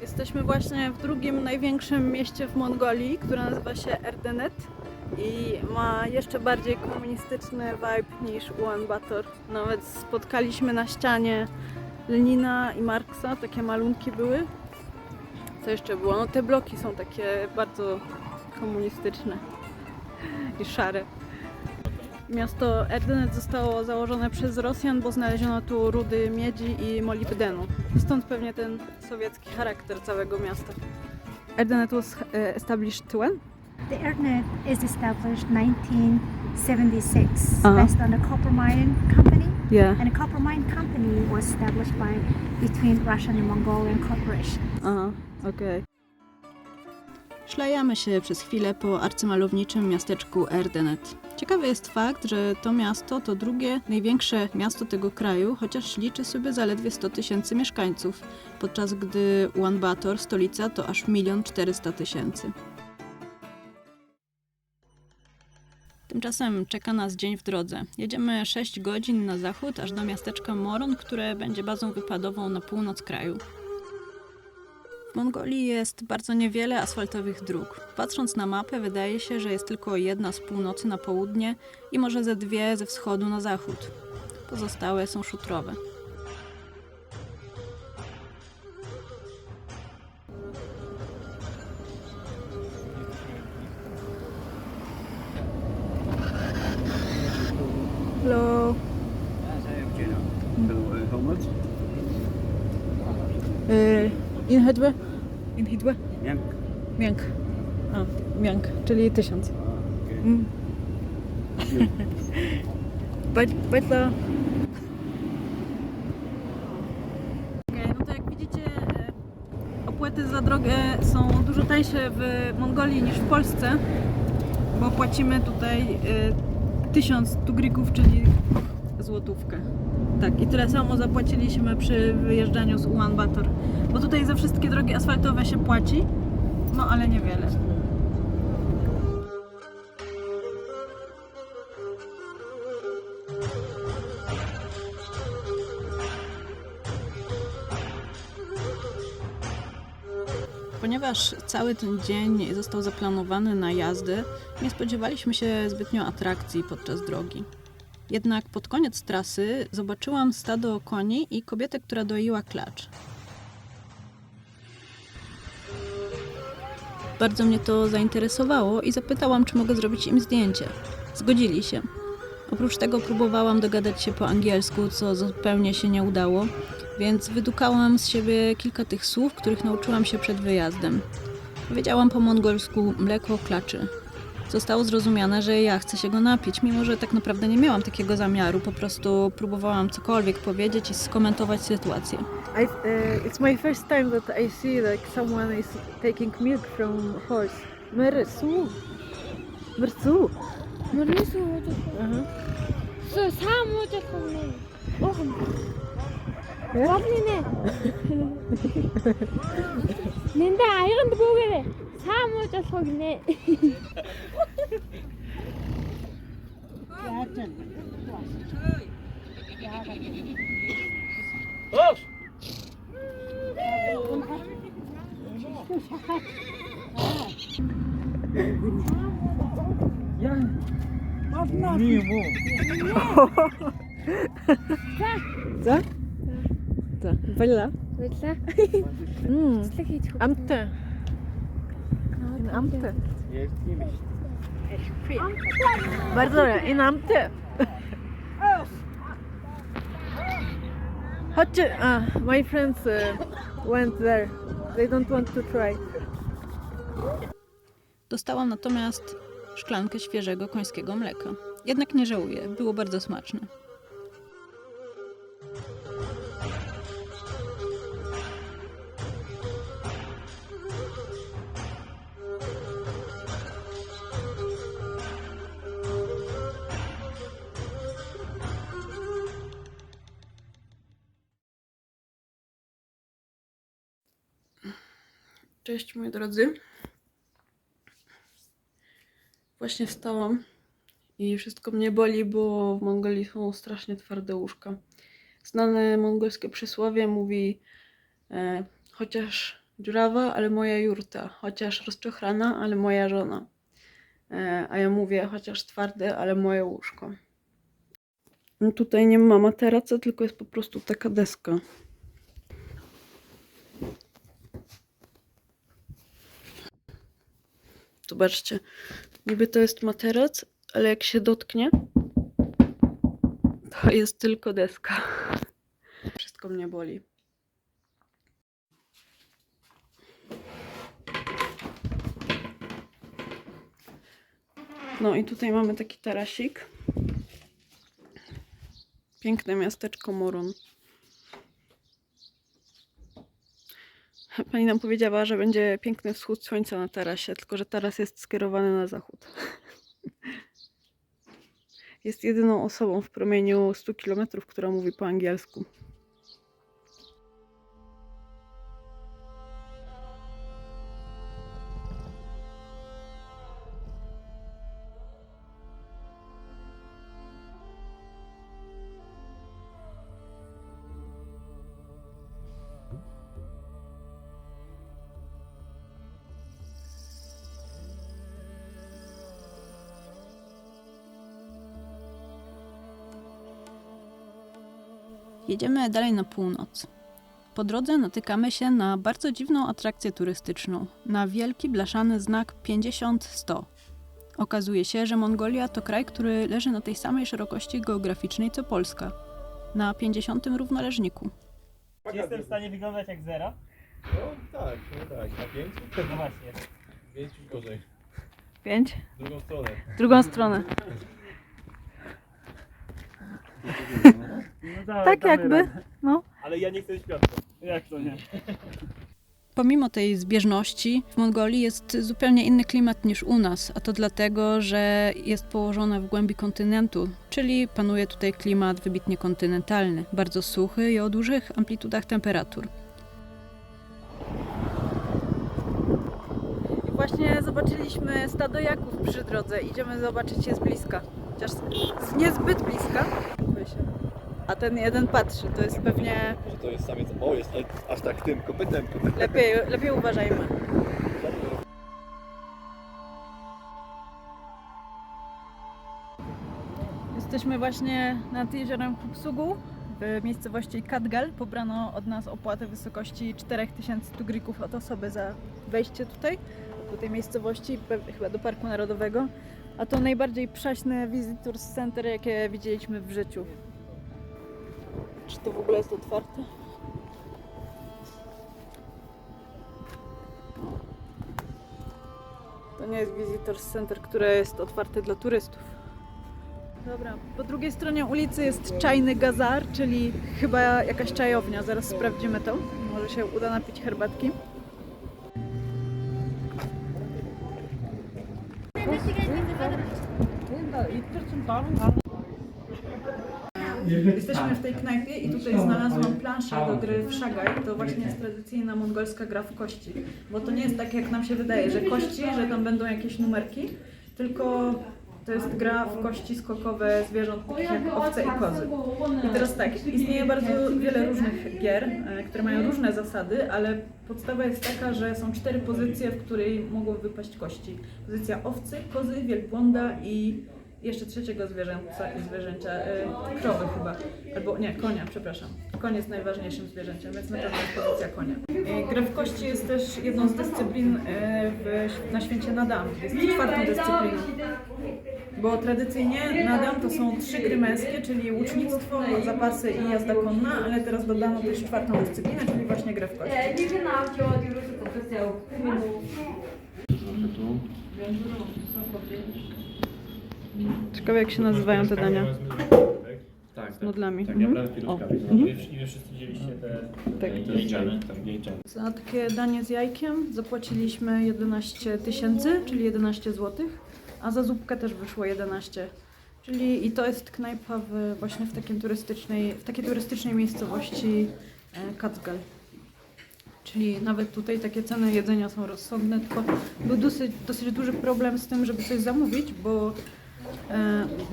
Jesteśmy właśnie w drugim największym mieście w Mongolii, które nazywa się Erdenet i ma jeszcze bardziej komunistyczny vibe niż Ulaanbaatar. Nawet spotkaliśmy na ścianie Lenina i Marksa, takie malunki były. Co jeszcze było? No te bloki są takie bardzo komunistyczne i szare. Miasto Erdenet zostało założone przez Rosjan, bo znaleziono tu rudy miedzi i molibdenu. Stąd pewnie ten sowiecki charakter całego miasta. Erdenet was established when? The Erdenet is established 1976 Uh-huh. based on a copper mine company. Yeah. And a copper mine company was established between Russian and Mongolian cooperation. Aha, okej. Szlajamy się przez chwilę po arcymalowniczym miasteczku Erdenet. Ciekawy jest fakt, że to miasto to drugie największe miasto tego kraju, chociaż liczy sobie zaledwie 100 000 mieszkańców, podczas gdy Ulaanbaatar, stolica, to aż 1 400 000. Tymczasem czeka nas dzień w drodze. Jedziemy 6 godzin na zachód, aż do miasteczka Moron, które będzie bazą wypadową na północ kraju. W Mongolii jest bardzo niewiele asfaltowych dróg. Patrząc na mapę, wydaje się, że jest tylko jedna z północy na południe i może ze dwie ze wschodu na zachód. Pozostałe są szutrowe. Hello. How much? In Hidwe? In Hidwe? Miank. Miank. A, miank, czyli 1000. Mm. Bajtla. No to jak widzicie, opłaty za drogę są dużo tańsze w Mongolii niż w Polsce, bo płacimy tutaj 1000 tugrików, czyli złotówkę. Tak, i tyle samo zapłaciliśmy przy wyjeżdżaniu z Ulaanbaatar. Bo tutaj za wszystkie drogi asfaltowe się płaci, no ale niewiele. Ponieważ cały ten dzień został zaplanowany na jazdy, nie spodziewaliśmy się zbytnio atrakcji podczas drogi. Jednak pod koniec trasy zobaczyłam stado koni i kobietę, która doiła klacz. Bardzo mnie to zainteresowało i zapytałam, czy mogę zrobić im zdjęcie. Zgodzili się. Oprócz tego próbowałam dogadać się po angielsku, co zupełnie się nie udało, więc wydukałam z siebie kilka tych słów, których nauczyłam się przed wyjazdem. Powiedziałam po mongolsku mleko klaczy. Zostało zrozumiane, że ja chcę się go napić, mimo że tak naprawdę nie miałam takiego zamiaru, po prostu próbowałam cokolwiek powiedzieć i skomentować sytuację. It's my first time that I see like someone is taking milk from horse. Mersu. Mersu. Mersu. So samo takoné. Ладно. Нэнда аянд гүгээрээ само таскогнэ. За? За. Баярлалаа. Баярлаа. Цэцлэг хийж хөө. Амттай. Энэ амттай. Bardzo dobrze. In amty. Chodźcie. My friends went there. They don't want to try. Dostałam natomiast szklankę świeżego końskiego mleka. Jednak nie żałuję. Było bardzo smaczne. Cześć moi drodzy. Właśnie wstałam i wszystko mnie boli, bo w Mongolii są strasznie twarde łóżka. Znane mongolskie przysłowie mówi chociaż Dziurawa, ale moja jurta, chociaż rozczochrana, ale moja żona. A ja mówię, chociaż twarde, ale moje łóżko. No tutaj nie ma materaca, tylko jest po prostu taka deska. Zobaczcie, niby to jest materac, ale jak się dotknie, to jest tylko deska. Wszystko mnie boli. No i tutaj mamy taki tarasik. Piękne miasteczko Moron. Pani nam powiedziała, że będzie piękny wschód słońca na tarasie, tylko że taras jest skierowany na zachód. Jest jedyną osobą w promieniu 100 km, która mówi po angielsku. Jedziemy dalej na północ. Po drodze natykamy się na bardzo dziwną atrakcję turystyczną, na wielki blaszany znak 50-100. Okazuje się, że Mongolia to kraj, który leży na tej samej szerokości geograficznej co Polska, na 50 równoleżniku. Jestem w stanie wyglądać jak zera? No tak. Na 5? No właśnie. 5 gorzej. 5. W drugą stronę. W drugą stronę. No damy, Tak damy jakby, radę. no. Ale ja nie chcę być piątką. Jak to nie? Pomimo tej zbieżności, w Mongolii jest zupełnie inny klimat niż u nas, a to dlatego, że jest położona w głębi kontynentu, czyli panuje tutaj klimat wybitnie kontynentalny, bardzo suchy i o dużych amplitudach temperatur. I właśnie zobaczyliśmy stado jaków przy drodze. Idziemy zobaczyć je z bliska, chociaż niezbyt bliska. A ten jeden patrzy, to jest pewnie... Że to jest samiec. O, jest aż tak tym kopytem. Lepiej uważajmy. Jesteśmy właśnie nad jeziorem Kupsugu w miejscowości Katgal. Pobrano od nas opłatę w wysokości 4000 tugrików od osoby za wejście tutaj, do tej miejscowości, chyba do Parku Narodowego. A to najbardziej przaśne Visitors Center, jakie widzieliśmy w życiu. Czy to w ogóle jest otwarte? To nie jest Visitors Center, które jest otwarte dla turystów. Dobra, po drugiej stronie ulicy jest czajny gazar, czyli chyba jakaś czajownia. Zaraz sprawdzimy to. Może się uda napić herbatki. Jesteśmy w tej knajpie i tutaj znalazłam planszę do gry w Szagaj. To właśnie jest tradycyjna mongolska gra w kości. Bo to nie jest tak, jak nam się wydaje, że kości, że tam będą jakieś numerki, tylko to jest gra w kości skokowe zwierząt takich jak owce i kozy. I teraz tak, istnieje bardzo wiele różnych gier, które mają różne zasady, ale podstawa jest taka, że są 4 pozycje, w której mogą wypaść kości. Pozycja owcy, kozy, wielbłąda i jeszcze trzeciego zwierzęcia, krowy chyba, albo nie, konia, przepraszam. Koń jest najważniejszym zwierzęciem, więc na pewno jest pozycja konia. Gra w kości jest też jedną z dyscyplin na święcie Nadam, jest 4. dyscypliną. Bo tradycyjnie Nadam to są 3 gry męskie, czyli łucznictwo, zapasy i jazda konna, ale teraz dodano też 4. dyscyplinę, czyli właśnie grę w kości. Ciekawe, jak się nazywają te dania. Tak, Z nudlami. Tak, ja brałem piluszkami. I wy wszyscy wzięliście te Tak. Jajczany. Za takie danie z jajkiem zapłaciliśmy 11 000, czyli 11 zł, a za zupkę też wyszło 11. Czyli i to jest knajpa właśnie w takiej turystycznej miejscowości Katgal. Czyli nawet tutaj takie ceny jedzenia są rozsądne, tylko był dosyć duży problem z tym, żeby coś zamówić, bo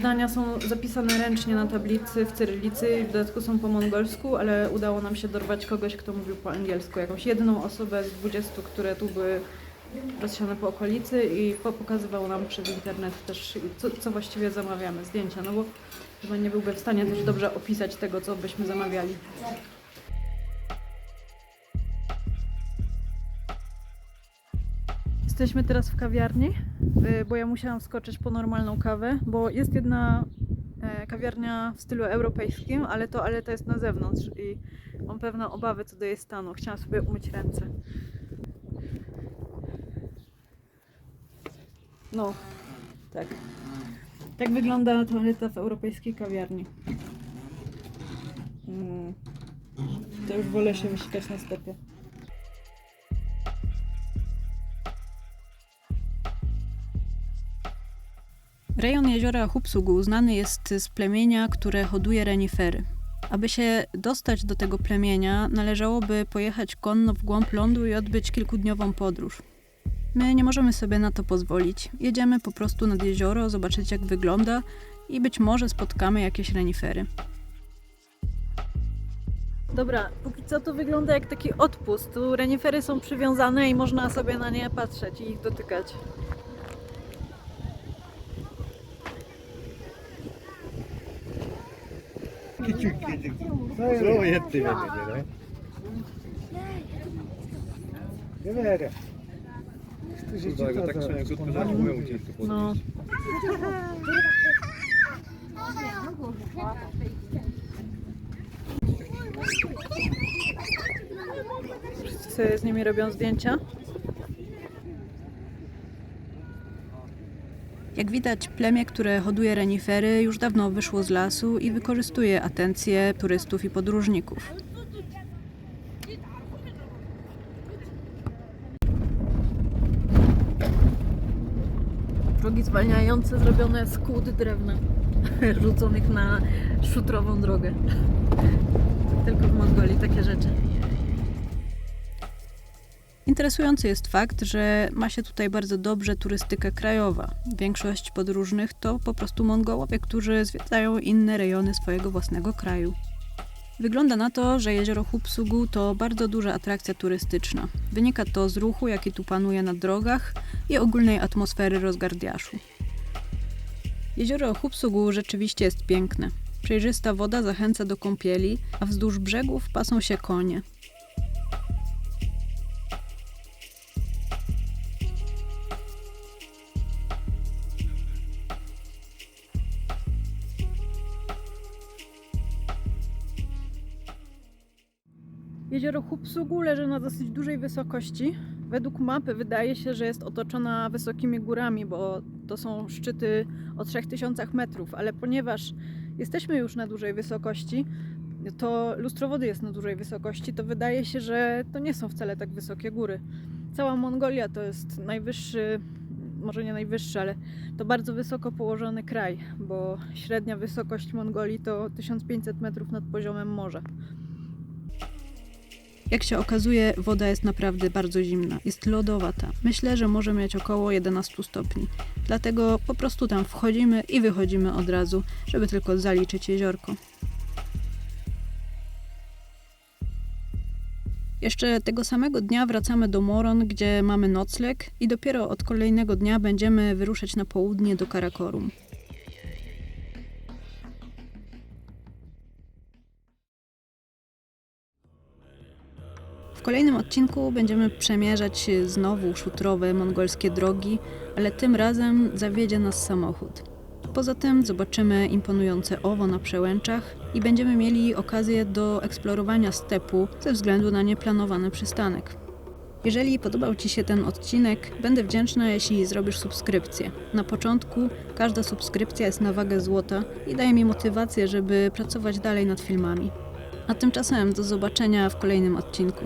Dania są zapisane ręcznie na tablicy w cyrylicy i w dodatku są po mongolsku, ale udało nam się dorwać kogoś, kto mówił po angielsku. Jakąś jedną osobę z 20, które tu były rozsiane po okolicy i pokazywał nam przez internet też, co właściwie zamawiamy, zdjęcia, no bo chyba nie byłby w stanie też dobrze opisać tego, co byśmy zamawiali. Jesteśmy teraz w kawiarni, bo ja musiałam wskoczyć po normalną kawę, bo jest jedna kawiarnia w stylu europejskim, ale toaleta jest na zewnątrz i mam pewne obawy co do jej stanu. Chciałam sobie umyć ręce. No, tak. Tak wygląda toaleta w europejskiej kawiarni. To już wolę się wysikać na stopie. Rejon jeziora Hupsugu znany jest z plemienia, które hoduje renifery. Aby się dostać do tego plemienia, należałoby pojechać konno w głąb lądu i odbyć kilkudniową podróż. My nie możemy sobie na to pozwolić. Jedziemy po prostu nad jezioro, zobaczyć jak wygląda i być może spotkamy jakieś renifery. Dobra, póki co to wygląda jak taki odpust. Tu renifery są przywiązane i można sobie na nie patrzeć i ich dotykać. Solo jätti vedere. Vedere. Chyba go tak trzeba krótko, że nie mówią gdzie to No. Wszyscy sobie z nimi robią zdjęcia. Jak widać, plemię, które hoduje renifery, już dawno wyszło z lasu i wykorzystuje atencję turystów i podróżników. Progi zwalniające zrobione z kłód drewna, rzuconych na szutrową drogę. Tylko w Mongolii takie rzeczy. Interesujący jest fakt, że ma się tutaj bardzo dobrze turystyka krajowa. Większość podróżnych to po prostu Mongołowie, którzy zwiedzają inne rejony swojego własnego kraju. Wygląda na to, że jezioro Hupsugu to bardzo duża atrakcja turystyczna. Wynika to z ruchu, jaki tu panuje na drogach i ogólnej atmosfery rozgardiaszu. Jezioro Hupsugu rzeczywiście jest piękne. Przejrzysta woda zachęca do kąpieli, a wzdłuż brzegów pasą się konie. Jezioro Hupsugu leży na dosyć dużej wysokości. Według mapy wydaje się, że jest otoczona wysokimi górami, bo to są szczyty o 3000 metrów, ale ponieważ jesteśmy już na dużej wysokości, to lustro wody jest na dużej wysokości, to wydaje się, że to nie są wcale tak wysokie góry. Cała Mongolia to jest najwyższy, może nie najwyższy, ale to bardzo wysoko położony kraj, bo średnia wysokość Mongolii to 1500 metrów nad poziomem morza. Jak się okazuje, woda jest naprawdę bardzo zimna. Jest lodowata. Myślę, że może mieć około 11 stopni. Dlatego po prostu tam wchodzimy i wychodzimy od razu, żeby tylko zaliczyć jeziorko. Jeszcze tego samego dnia wracamy do Moron, gdzie mamy nocleg i dopiero od kolejnego dnia będziemy wyruszać na południe do Karakorum. W kolejnym odcinku będziemy przemierzać znowu szutrowe mongolskie drogi, ale tym razem zawiedzie nas samochód. Poza tym zobaczymy imponujące owo na przełęczach i będziemy mieli okazję do eksplorowania stepu ze względu na nieplanowany przystanek. Jeżeli podobał Ci się ten odcinek, będę wdzięczna, jeśli zrobisz subskrypcję. Na początku każda subskrypcja jest na wagę złota i daje mi motywację, żeby pracować dalej nad filmami. A tymczasem do zobaczenia w kolejnym odcinku.